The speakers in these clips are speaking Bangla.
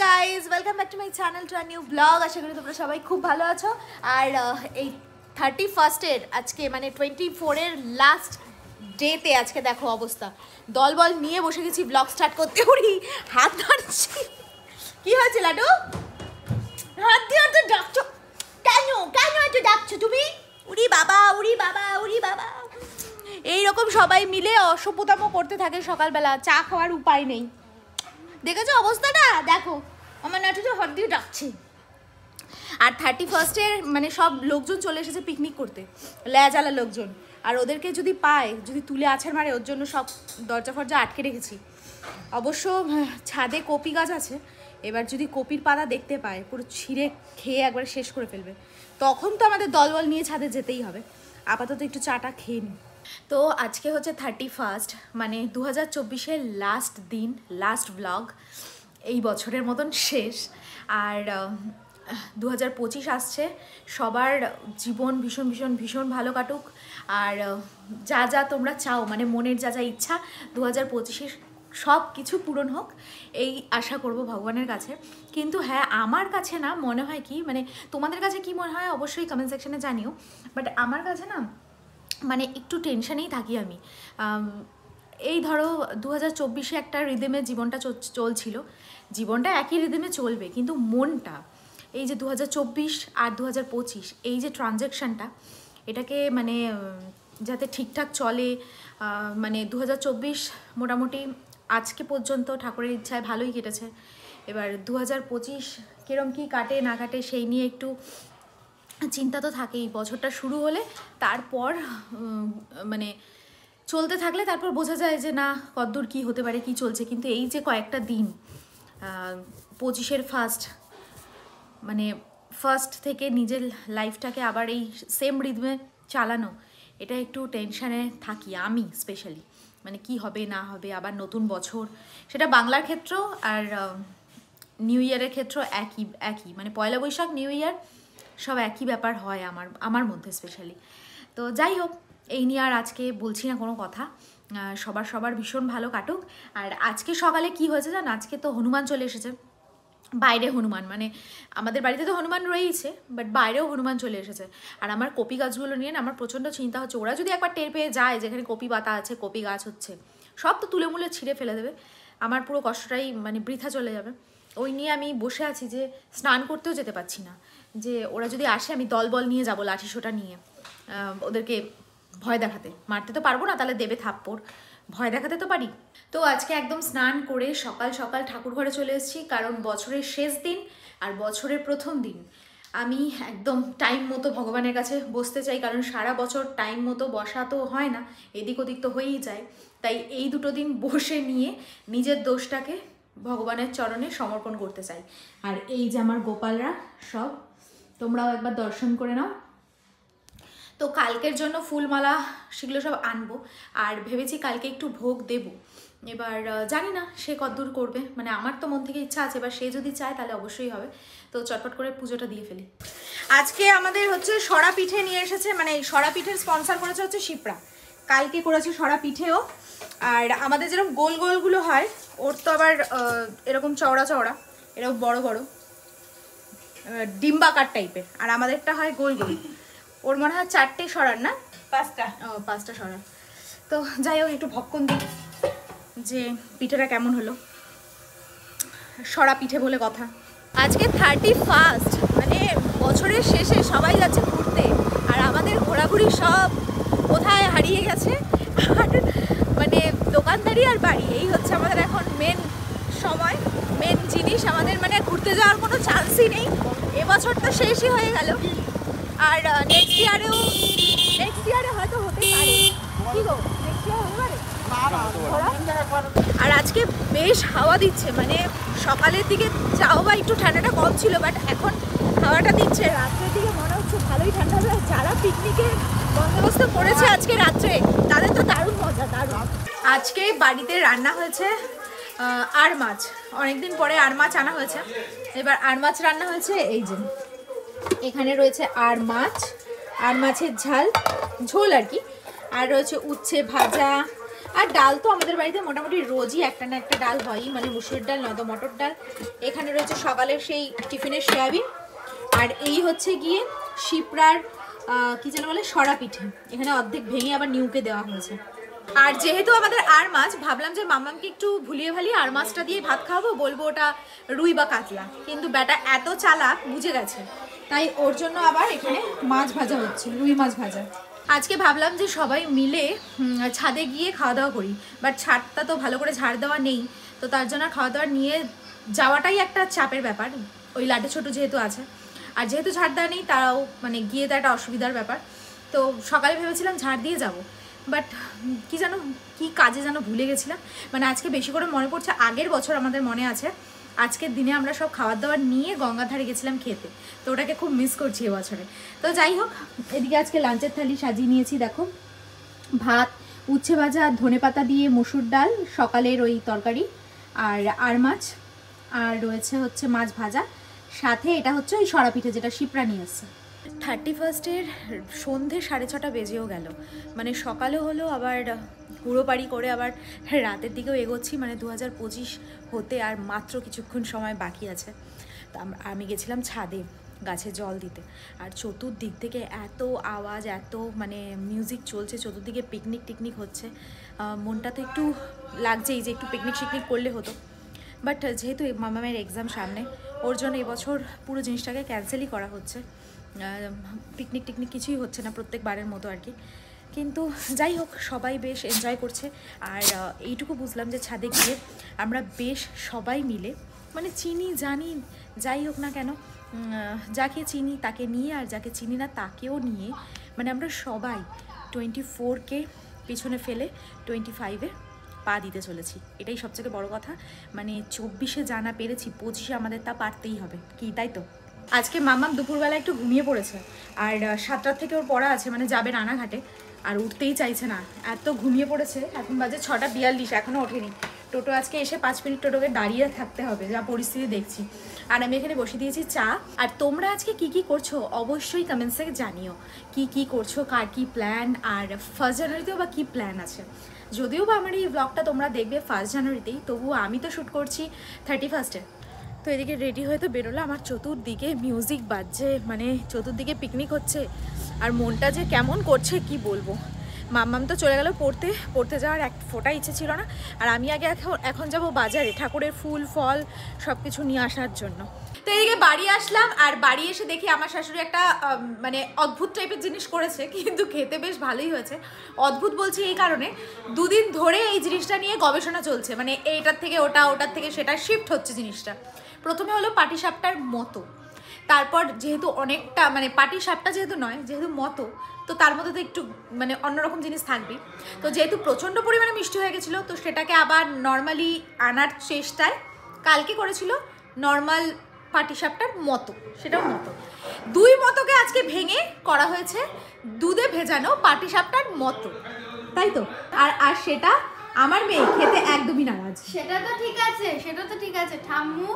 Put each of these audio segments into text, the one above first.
Guys, welcome back to my channel to a new blog. আশা করি তোমরা সবাই খুব ভালো আছো। আর এই 31-এর আজকে মানে 24-এর লাস্ট ডেতে আজকে দেখো অবস্থা, দলবল নিয়ে বসে গেছি ব্লগ স্টার্ট করতে। উড়ি হাত ধরছি, কি হয়েছে লাডু? হাত দিয়ে তো ডাকছো কেন? কেন এত ডাকছো তুমি? উড়ি বাবা, উড়ি বাবা, উড়ি বাবা। এইরকম সবাই মিলে অসভ্যতাম করতে থাকে সকালবেলা, চা খাওয়ার উপায় নেই। দেখেছো অবস্থাটা? দেখো আমার নাটু তো হাত দিয়ে ডাকছে। আর 31-এর মানে সব লোকজন চলে এসেছে পিকনিক করতে, লেজালা লোকজন। আর ওদেরকে যদি পায়, যদি তুলে আছাড় মারে, ওর জন্য সব দরজা ফরজা আটকে রেখেছি। অবশ্য ছাদে কপি গাছ আছে, এবার যদি কপির পাতা দেখতে পায় পুরো ছিঁড়ে খেয়ে একবার শেষ করে ফেলবে। তখন তো আমাদের দলবল নিয়ে ছাদে যেতেই হবে। আপাতত একটু চাটা খেয়ে নিই। তো আজকে হচ্ছে 31, মানে 2024-এর লাস্ট দিন, লাস্ট ব্লগ। এই বছরের মতন শেষ। আর 2025 আসছে। সবার জীবন ভীষণ ভীষণ ভীষণ ভালো কাটুক। আর যা যা তোমরা চাও, মানে মনের যা যা ইচ্ছা 2025-এ সব কিছু পূরণ হোক, এই আশা করব ভগবানের কাছে। কিন্তু হ্যাঁ, আমার কাছে না মনে হয় কি, মানে তোমাদের কাছে কি মনে হয় অবশ্যই কমেন্ট সেকশনে জানিও। বাট আমার কাছে না মানে একটু টেনশনেই থাকি আমি। এই ধরো 2024-এ একটা রিদমে জীবনটা চলছিল, জীবনটা একই রিদমে চলবে, কিন্তু মনটা এই যে 2024 আর 2025 এই যে ট্রানজ্যাকশানটা, এটাকে মানে যাতে ঠিকঠাক চলে। মানে 2024 মোটামুটি আজকে পর্যন্ত ঠাকুরের ইচ্ছায় ভালোই কেটেছে। এবার 2025 কীরম কী কাটে না কাটে সেই নিয়ে একটু চিন্তা তো থাকেই। বছরটা শুরু হলে তারপর মানে চলতে থাকলে তারপর বোঝা যায় যে না কতদূর কী হতে পারে, কী চলছে। কিন্তু এই যে কয়েকটা দিন 25-এর মানে ফার্স্ট থেকে নিজের লাইফটাকে আবার এই সেম রিদমে চালানো, এটা একটু টেনশানে থাকি আমি স্পেশালি। মানে কি হবে না হবে, আবার নতুন বছর, সেটা বাংলার ক্ষেত্র আর নিউ ইয়ারের ক্ষেত্র একই মানে পয়লা বৈশাখ, নিউ ইয়ার সব একই ব্যাপার হয় আমার মধ্যে স্পেশালি। তো যাই হোক, এই নিয়ে আর আজকে বলছি না কোনো কথা। সবার ভীষণ ভালো কাটুক। আর আজকে সকালে কি হয়েছে জানো? আজকে তো হনুমান চলে এসেছে। বাইরে হনুমান, মানে আমাদের বাড়িতে তো হনুমান রয়েইছে, বাট বাইরেও হনুমান চলে এসেছে। আর আমার কপি গাছগুলো নিয়ে না আমার প্রচণ্ড চিন্তা হচ্ছে, ওরা যদি একবার টের পেয়ে যায় যেখানে কপি পাতা আছে, কপি গাছ হচ্ছে, সব তো তুলে মুলে ছিঁড়ে ফেলে দেবে। আমার পুরো কষ্টটাই মানে বৃথা চলে যাবে। ওই নিয়ে আমি বসে আছি যে স্নান করতেও যেতে পারছি না, যে ওরা যদি আসে আমি দলবল নিয়ে যাবো লাঠি সোটা নিয়ে ওদেরকে ভয় দেখাতে। মারতে তো পারবো না, তাহলে দেবে থাপ্পড়, ভয় দেখাতে তো পারি। তো আজকে একদম স্নান করে সকাল সকাল ঠাকুর ঘরে চলে এসেছি, কারণ বছরের শেষ দিন আর বছরের প্রথম দিন আমি একদম টাইম মতো ভগবানের কাছে বসতে চাই। কারণ সারা বছর টাইম মতো বসা তো হয় না, এদিক ওদিক তো হয়েই যায়। তাই এই দুটো দিন বসে নিয়ে নিজের দোষটাকে ভগবানের চরণে সমর্পণ করতে চাই। আর এই যে আমার গোপালরা সব, তোমরাও একবার দর্শন করে নাও। তো কালকের জন্য ফুলমালা সেগুলো সব আনবো, আর ভেবেছি কালকে একটু ভোগ দেব। এবার জানি না সে কতদূর করবে, মানে আমার তো মন থেকে ইচ্ছা আছে, এবার সে যদি চায় তাহলে অবশ্যই হবে। তো চটপট করে পুজোটা দিয়ে ফেলি। আজকে আমাদের হচ্ছে সরা পিঠে নিয়ে এসেছে, মানে এই সরা পিঠের স্পন্সর করেছে হচ্ছে শিপ্রা। কালকে করেছে সরা পিঠেও। আর আমাদের যেরকম গোল গোলগুলো হয়, ওর তো আবার এরকম চওড়া চওড়া, এরকম বড় বড় ডিম্বাকার টাইপের, আর আমাদেরটা হয় গোল গোল। ওর মনে হয় 4টে সরার, না 5টা? ও 5টা সরার। তো যাই হোক, একটু ভক্ষণ দিই যে পিঠেটা কেমন হলো। সরা পিঠে বলে কথা। আজকে 31, মানে বছরের শেষে সবাই যাচ্ছে ঘুরতে, আর আমাদের ঘোরাঘুরি সব কোথায় হারিয়ে গেছে। আর মানে দোকানদারি আর বাড়ি, এই হচ্ছে আমাদের এখন মেন সময়, মেন জিনিস আমাদের। মানে ঘুরতে যাওয়ার কোনো চান্সই নেই। এবছর তো শেষই হয়ে গেল, আর নেক্সট ইয়ারে হয়তো হতেই পারে। কি গো, নেক্সট ইয়ার হতে পারে। আর আজকে বেশ হাওয়া দিচ্ছে, মানে সকালের দিকে যাও বা একটু ঠান্ডাটা কম ছিল, বাট এখন হাওয়াটা দিচ্ছে। রাত্রের দিকে মনে হচ্ছে ভালোই ঠান্ডা হবে। যারা পিকনিকের বন্দোবস্ত করেছে আজকে রাত্রে, তাদের তো দারুণ মজা, দারুণ। আজকে বাড়িতে রান্না হয়েছে আর মাছ, অনেকদিন পরে আর মাছ আনা হয়েছে। এবার আর মাছ রান্না হয়েছে, এই যে এখানে রয়েছে আর মাছ, আর মাছের ঝোল আর কি, আর রয়েছে উচ্ছে ভাজা, আর ডাল তো আমাদের বাড়িতে মোটামুটি রোজই একটা না একটা ডাল হয়ই, মানে মুসুর ডাল নয়তো মটর ডাল। এখানে রয়েছে সকালের সেই টিফিনের সয়াবিন, আর এই হচ্ছে গিয়ে শিপ্রার কি যেন বলে সরা পিঠে, এখানে অর্ধেক ভেঙে আবার নিউকে দেওয়া হয়েছে। আর যেহেতু আমাদের আর মাছ, ভাবলাম যে মামামকে একটু ভুলিয়ে ভালিয়ে আর মাছটা দিয়ে ভাত খাওয়াবো, বলবো ওটা রুই বা কাতলা, কিন্তু ব্যাটা এত চালাক বুঝে গেছে, তাই ওর জন্য আবার এখানে মাছ ভাজা হচ্ছে, রুই মাছ ভাজা। আজকে ভাবলাম যে সবাই মিলে ছাদে গিয়ে খাওয়া দাওয়া করি, বাট ছাদটা তো ভালো করে ঝাড় দেওয়া নেই, তো তার জন্য খাওয়া দাওয়া নিয়ে যাওয়াটাই একটা চাপের ব্যাপার, ওই লাটে ছোটো যেহেতু আছে, আর যেহেতু ঝাড় দেওয়া নেই তারাও মানে গিয়ে তো একটা অসুবিধার ব্যাপার। তো সকালে ভেবেছিলাম ঝাড় দিয়ে যাব, বাট কি যেন কি কাজে যেন ভুলে গেছিলাম। মানে আজকে বেশি করে মনে পড়ছে, আগের বছর আমাদের মনে আছে আজকের দিনে আমরা সব খাবার দাবার নিয়ে গঙ্গার ধারে গেছিলাম খেতে, তো ওটাকে খুব মিস করছি এবছরে। তো যাই হোক, এদিকে আজকে লাঞ্চের থালি সাজিয়ে নিয়েছি, দেখো ভাত, উচ্ছে ভাজা, ধনেপাতা দিয়ে মুসুর ডাল, সকালের ওই তরকারি, আর মাছ, আর রয়েছে হচ্ছে মাছ ভাজা, সাথে এটা হচ্ছে ওই সরা পিঠে যেটা শিপ্রা নিয়ে এসছে। 31 সন্ধে 6:30 বেজেও গেল, মানে সকালে হলো, আবার হুড়োপাড়ি করে আবার রাতের দিকেও এগোচ্ছি, মানে 2025 হতে আর মাত্র কিছুক্ষণ সময় বাকি আছে। তা আমি গেছিলাম ছাদে গাছে জল দিতে, আর চতুর্দিক থেকে এত আওয়াজ, এত মানে মিউজিক চলছে, চতুর্দিকে পিকনিক টিকনিক হচ্ছে, মনটা তো একটু লাগছেই যে একটু পিকনিক শিকনিক করলে হতো, বাট যেহেতু মামামের এক্সাম সামনে, ওর জন্য এবছর পুরো জিনিসটাকে ক্যান্সেলই করা হচ্ছে, পিকনিক টিকনিক কিছুই হচ্ছে না প্রত্যেকবারের মতো আর কি। কিন্তু যাই হোক, সবাই বেশ এনজয় করছে। আর এইটুকু বুঝলাম যে ছাদে গিয়ে আমরা বেশ সবাই মিলে, মানে চিনি জানি যাই হোক না কেন, যাকে চিনি তাকে নিয়ে আর যাকে চিনি না তাকেও নিয়ে, মানে আমরা সবাই 24কে পিছনে ফেলে 25-এ পা দিতে চলেছি, এটাই সবথেকে বড় কথা। মানে 24-এ জানা পেরেছি, 25-এ আমাদের তা পারতেই হবে, কি তাই তো? আজকে মামাম দুপুরবেলা একটু ঘুমিয়ে পড়েছে, আর 7টার থেকে ওর পড়া আছে, মানে যাবে রানাঘাটে, আর উঠতেই চাইছে না, এত ঘুমিয়ে পড়েছে। এখন বাজে 6:42, এখনও ওঠেনি। টোটো আজকে এসে 5 মিনিট টোটোকে দাঁড়িয়ে থাকতে হবে, যা পরিস্থিতি দেখছি। আর আমি এখানে বসে দিয়েছি চা। আর তোমরা আজকে কি কি করছো অবশ্যই কমেন্টসে জানিও, কি কি করছো, কার কি প্ল্যান, আর 1 জানুয়ারিতেও বা কী প্ল্যান আছে। যদিও বা আমার এই ব্লগটা তোমরা দেখবে 1 জানুয়ারিতেই, তবুও আমি তো শ্যুট করছি 31-এ। তো এদিকে রেডি হয়ে তো বেরোলো, আমার চতুর্দিকে মিউজিক বাজছে, মানে চতুর্দিকে পিকনিক হচ্ছে, আর মনটা যে কেমন করছে কি বলবো। মাম্মাম তো চলে গেল পড়তে যাওয়ার এক ফোঁটা ইচ্ছে ছিল না, আর আমি আগে এখন যাব বাজারে ঠাকুরের ফুল ফল সব কিছু নিয়ে আসার জন্য। তো এদিকে বাড়ি আসলাম, আর বাড়ি এসে দেখি আমার শাশুড়ি একটা মানে অদ্ভুত টাইপের জিনিস করেছে, কিন্তু খেতে বেশ ভালোই হয়েছে। অদ্ভুত বলছি এই কারণে, 2 দিন ধরে এই জিনিসটা নিয়ে গবেষণা চলছে, মানে এইটার থেকে ওটা, ওটার থেকে সেটা শিফট হচ্ছে জিনিসটা। প্রথমে হলো পাটিসাপটার মতো, তারপর যেহেতু অনেকটা মানে পাটিসাপটা যেহেতু নয়, যেহেতু মতো, তো তার মধ্যে তো একটু মানে অন্যরকম জিনিস থাকবেই। তো যেহেতু প্রচণ্ড পরিমাণে মিষ্টি হয়ে গেছিলো, তো সেটাকে আবার নর্মালি আনার চেষ্টায় কালকে করেছিল নর্মাল পাটিসাপটার মতো, সেটাও মতো। 2 মতোকে আজকে ভেঙে করা হয়েছে দুধে ভেজানো পাটিসাপটার মতো, তাই তো? আর সেটা আমার মেয়ে খেতে একদমই নারাজ। সেটা তো ঠিক আছে, ঠাম্মু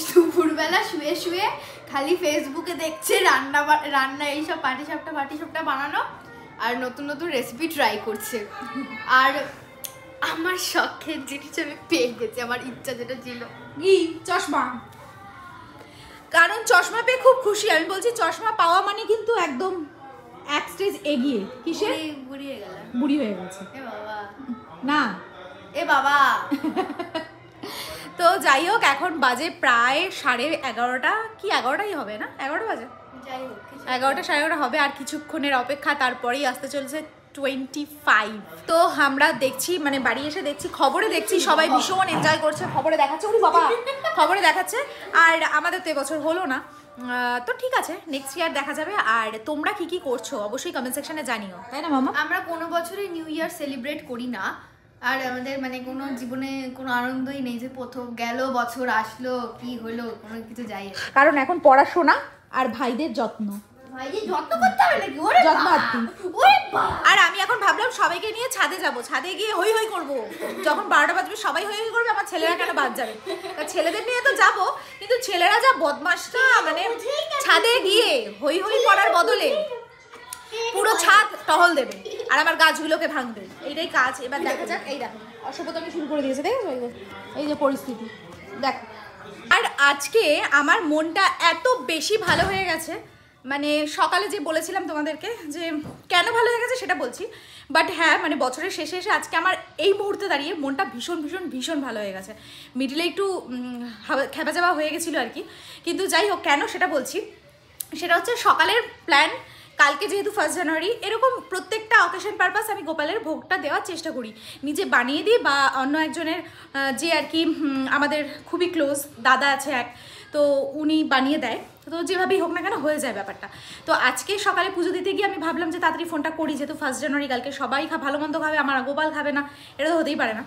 দুপুরবেলা শুয়ে শুয়ে খালি ফেসবুকে দেখছে রান্না এইসব পাটিসাপটা বানানো, আর নতুন নতুন রেসিপি ট্রাই করছে। আর আমার শখের জিনিস আমি পেয়ে গেছি, আমার ইচ্ছা যেটা ছিল, কি চশমা। কারণ চশমা পেয়ে খুব খুশি। আমি বলছি চশমা পাওয়া মানে কিন্তু একদম এক স্টেজ এগিয়ে। কিসে বুড়ি হয়ে গেছে? এ বাবা না, এ বাবা। তো যাই হোক, এখন বাজে প্রায় 11:30, কি 11টাই হবে না, 11টা বাজে, যাই হোক 11টা 11:30 হবে, আর কিছুক্ষণের অপেক্ষা, তারপরেই আসতে চলছে 25। তো আমরা দেখছি, মানে বাড়ি এসে দেখছি, খবরে দেখছি সবাই ভীষণ এনজয় করছে, খবরে দেখাচ্ছে, ওরে বাবা খবরে দেখাচ্ছে। আর আমাদের তো এবছর হলো না, তো ঠিক আছে, নেক্সট ইয়ার দেখা যাবে। আর তোমরা কি কি করছো অবশ্যই কমেন্ট সেকশনে জানিও, তাই না মামা? আমরা কোনো বছরই নিউ ইয়ার সেলিব্রেট করি না, আর আমাদের মানে কোনো জীবনে কোনো আনন্দই নেই যে প্রথম গেল বছর আসলো কি হলো, কোনো কিছু যাই না। কারণ এখন পড়াশোনা আর ভাইদের যত্ন, যত্ন করতে হবে নাকি? ওরে যত্ন বাবা, আত্মি। ওরে বাবা। আর আমি এখন ভাবলাম সবাইকে নিয়ে ছাদে যাব, ছাদে গিয়ে হই হই করবো। যখন 12টা বাজবে সবাই হই হই করবে, আমার ছেলেরা কেন বাদ যাবে? ছেলেদের নিয়ে তো যাবো, কিন্তু ছেলেরা যা বদমাশ না, মানে ছাদে গিয়ে হই হই করার বদলে পুরো ছাদ টহল দেবে আর আমার গাছগুলোকে ভাঙবে। এইটাই কাজ। এবার দেখা যাক। এই দেখো অসভ্যতামি শুরু করে দিয়েছে, দেখো এই যে পরিস্থিতি দেখো। আর আজকে আমার মনটা এত বেশি ভালো হয়ে গেছে, মানে সকালে যে বলেছিলাম তোমাদেরকে যে কেন ভালো হয়ে গেছে সেটা বলছি, বাট হ্যাঁ মানে বছরের শেষে এসে আজকে আমার এই মুহূর্তে দাঁড়িয়ে মনটা ভীষণ ভীষণ ভীষণ ভালো হয়ে গেছে। মিডিলে একটু খেপা যাওয়া হয়ে গেছিলো আর কি, কিন্তু যাই হোক কেন সেটা বলছি। সেটা হচ্ছে সকালের প্ল্যান, কালকে যেহেতু 1 জানুয়ারি, এরকম প্রত্যেকটা অকেশন পারপাস আমি গোপালের ভোগটা দেওয়ার চেষ্টা করি, নিজে বানিয়ে দিই বা অন্য একজনের যে আর কি আমাদের খুবই ক্লোজ দাদা আছে এক, তো উনি বানিয়ে দেয়, তো যেভাবেই হোক না কেন হয়ে যায় ব্যাপারটা। তো আজকে সকালে পুজো দিতে গিয়ে আমি ভাবলাম যে তাড়াতাড়ি ফোনটা করি, যেহেতু 1 জানুয়ারি, কালকে সবাই ভালো মন্দ খাবে, আমার গোপাল খাবে না, এটা তো হতেই পারে না।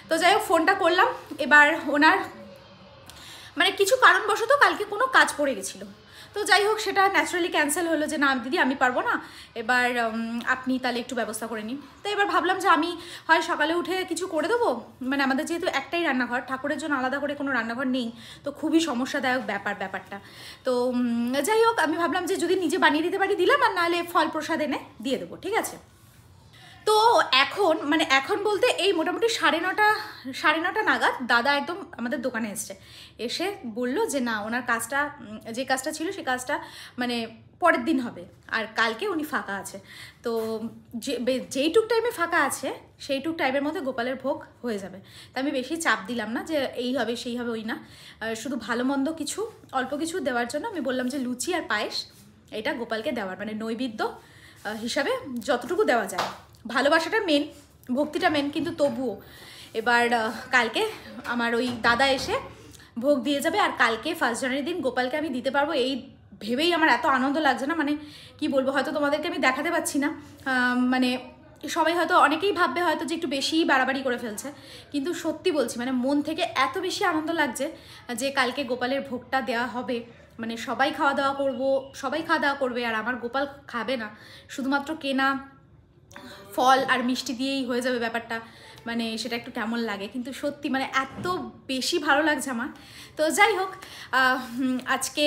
তো যাই হোক ফোনটা করলাম। এবার ওনার মানে কিছু কারণবশত কালকে কোনো কাজ পড়ে গেছিলো, তো যাই হোক সেটা ন্যাচারালি ক্যান্সেল হলো যে না দিদি আমি পারবো না, এবার আপনি তাহলে একটু ব্যবস্থা করে নিন। তো এবার ভাবলাম যে আমি হয় সকালে উঠে কিছু করে দেবো, মানে আমাদের যেহেতু একটাই রান্নাঘর, ঠাকুরের জন্য আলাদা করে কোনো রান্নাঘর নেই, তো খুবই সমস্যাদায়ক ব্যাপারটা। তো যাই হোক আমি ভাবলাম যে যদি নিজে বানিয়ে দিতে পারি দিলাম, আর নাহলে ফল প্রসাদ এনে দিয়ে দেবো, ঠিক আছে। তো এখন বলতে এই মোটামুটি 9:30 নাগাদ দাদা একদম আমাদের দোকানে এসে বললো যে না ওনার কাজটা, যে কাজটা ছিল সে কাজটা মানে পরের দিন হবে, আর কালকে উনি ফাঁকা আছে। তো যেইটুক টাইমে ফাঁকা আছে সেইটুক টাইমের মধ্যে গোপালের ভোগ হয়ে যাবে। তো আমি বেশি চাপ দিলাম না যে এই হবে সেই হবে, ওই না, শুধু ভালো মন্দ কিছু অল্প কিছু দেওয়ার জন্য আমি বললাম যে লুচি আর পায়েস এটা গোপালকে দেওয়ার, মানে নৈবেদ্য হিসাবে যতটুকু দেওয়া যায়। ভালোবাসাটা মেন, ভক্তিটা মেন, কিন্তু তবুও এবার কালকে আমার ওই দাদা এসে ভোগ দিয়ে যাবে, আর কালকে 1 জানুয়ারির দিন গোপালকে আমি দিতে পারবো এই ভেবেই আমার এত আনন্দ লাগছে না, মানে কি বলবো, হয়তো তোমাদেরকে আমি দেখাতে পাচ্ছি না, মানে সবাই হয়তো অনেকেই ভাববে হয়তো যে একটু বেশিই বাড়াবাড়ি করে ফেলছে, কিন্তু সত্যি বলছি মানে মন থেকে এত বেশি আনন্দ লাগছে যে কালকে গোপালের ভোগটা দেওয়া হবে, মানে সবাই খাওয়া দাওয়া করবে, আর আমার গোপাল খাবে না, শুধুমাত্র কেনা ফল আর মিষ্টি দিয়েই হয়ে যাবে ব্যাপারটা, মানে সেটা একটু কেমন লাগে, কিন্তু সত্যি মানে এত বেশি ভালো লাগছে আমার। তো যাই হোক আজকে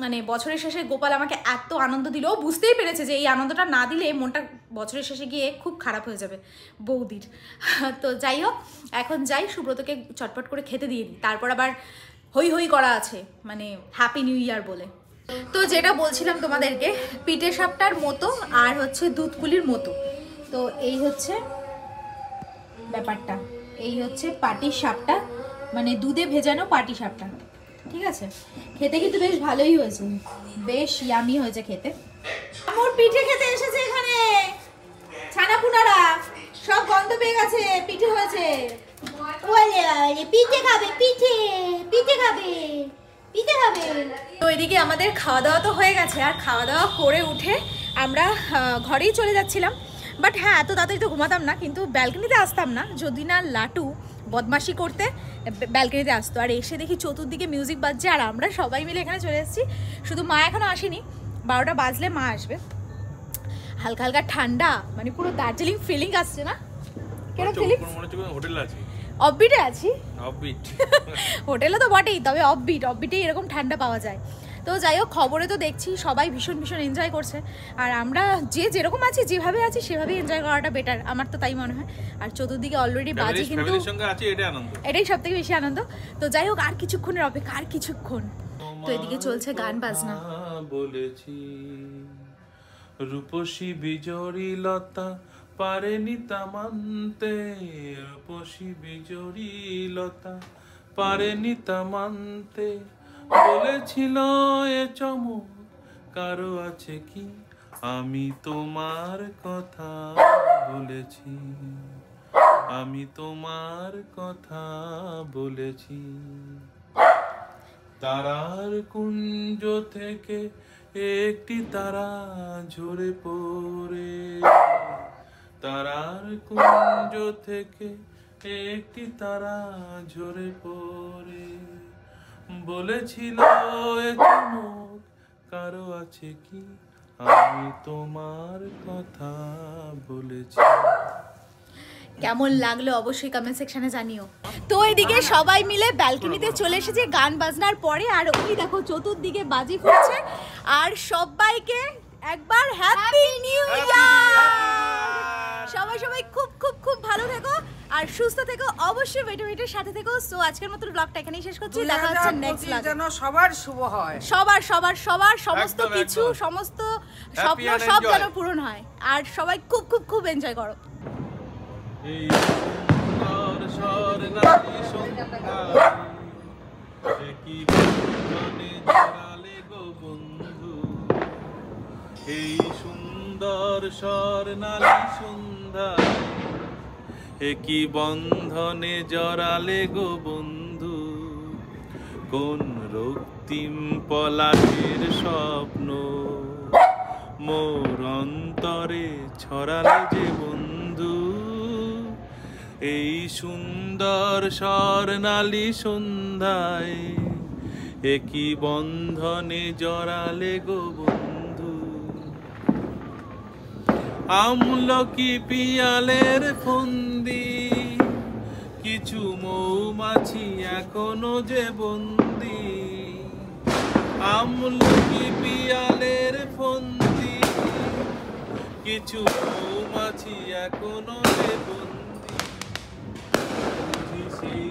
মানে বছরের শেষে গোপাল আমাকে এত আনন্দ দিল, ও বুঝতেই পেরেছে যে এই আনন্দটা না দিলে মনটা বছরের শেষে গিয়ে খুব খারাপ হয়ে যাবে বৌদির। তো যাই হোক এখন যাই, সুব্রতকে চটপট করে খেতে দিয়ে দিই, তারপর আবার হই হই করা আছে মানে হ্যাপি নিউ ইয়ার বলে। তো যেটা বলছিলাম তোমাদেরকে, পিঠে সাপটার মতো আর হচ্ছে দুধকুলির মতো, তো এই হচ্ছে ব্যাপারটা, এই হচ্ছে পাটি সাপটা, মানে দুধে ভেজানো পাটি সাপটা, ঠিক আছে। খেতে কিন্তু বেশ ভালোই হয়েছে, বেশ ইয়ামি হয়েছে খেতে। আমার পিঠে খেতে এসেছে এখানে, ছানাপুনারা সব গন্ধ পেয়ে গেছে, পিঠে হয়েছে। পিঠে খাবে, পিঠে খাবে। তো এদিকে আমাদের খাওয়া দাওয়া তো হয়ে গেছে, আর খাওয়া দাওয়া করে উঠে আমরা ঘরেই চলে যাচ্ছিলাম, বাট হ্যাঁ এত তাড়াতাড়ি তো ঘুমাতাম না, কিন্তু ব্যালকনিতে আসতাম না যদি না লাটু বদমাশি করতে ব্যালকনিতে আসতো, আর এসে দেখি চতুর্দিকে মিউজিক বাজছে, আর আমরা সবাই মিলে এখানে চলে এসেছি। শুধু মা এখনো আসেনি, 12টা বাজলে মা আসবে। হালকা হালকা ঠান্ডা, মানে পুরো দার্জিলিং ফিলিং আসছে না? কেন ফিলিং? হোটেলে আছি, অফবিটে আছি, অফবিট হোটেলে তো বটেই, তবে অফবিটেই এরকম ঠান্ডা পাওয়া যায়। তো যাই হোক খবরে তো দেখছি সবাই ভীষণ ভীষণ এনজয় করছে, আর আমরা যেরকম আছি যেভাবে আছি সেভাবেই এনজয় করাটা বেটার, আমার তো তাই মনে হয়। আর চতুর্দিকে অলরেডি বাজি, কিন্তু এটাই সব থেকে বেশি আনন্দ। তো যাই হোক আর কিছুক্ষণের অপেক্ষা, আর কিছুক্ষণ। তো এদিকে চলছে গান বাজনা। বলেছি রূপসী বিজড়ী লতা পারেনি তা মানতে, রূপসী বিজড়ী লতা পারেনি তা মানতে, বলেছিল এ চমক কারো আছে কি, আমি তোমার কথা বলেছি, আমি তোমার কথা বলেছি। তারার কুঞ্জ থেকে একটি তারা ঝরে পড়ে, তারার কুঞ্জ থেকে একটি তারা ঝরে পড়ে, বলেছিল এ চমক কারো আছে কি, আমি তোমার কথা বলেছি। কেমন লাগলো অবশ্যই কমেন্ট সেকশনে জানিও। তো এদিকে সবাই মিলে ব্যালকনিতে চলে এসেছে গান বাজনার পরে, আর ওই দেখো চতুর্দিকে বাজি ফুটছে, আর সবাইকে একবার হ্যাপি নিউ ইয়ার। সবাই সবাই খুব খুব খুব ভালো থেকো আর সুস্থ থেকো, অবশ্যই ভিটামিনের সাথে থেকো। সো আজকের মতো ব্লগটা এখানেই শেষ করছি, দেখা হচ্ছে নেক্সট ব্লগে। যেন সবার শুভ হয়, সবার সবার সবার সমস্ত একদম, কিছু একদম। সমস্ত Happy স্বপ্ন and সব enjoy. যেন পূরণ হয়, আর সবাই খুব খুব খুব এনজয় করো। এই সুন্দর স্বর্ণালী সন্ধ্যা, একই বন্ধনে জড়ালে গো বন্ধু। এই সুন্দর স্বর্ণালী সন্ধ্যা, একই বন্ধনে জড়ালে গো বন্ধু। কোন রক্তিম পলাশের স্বপ্ন মোর অন্তরে ছড়ালে যে বন্ধু। এই সুন্দর স্বর্ণালী সন্ধ্যায়, একই বন্ধনে জড়ালে গো বন্ধু। আমলকি পিয়ালের ফন্দি, কিছু মৌমাছি এখনো যে বন্দি। আমলকি পিয়ালের ফন্দি, কিছু মৌমাছি এখনো যে বন্দি। সেই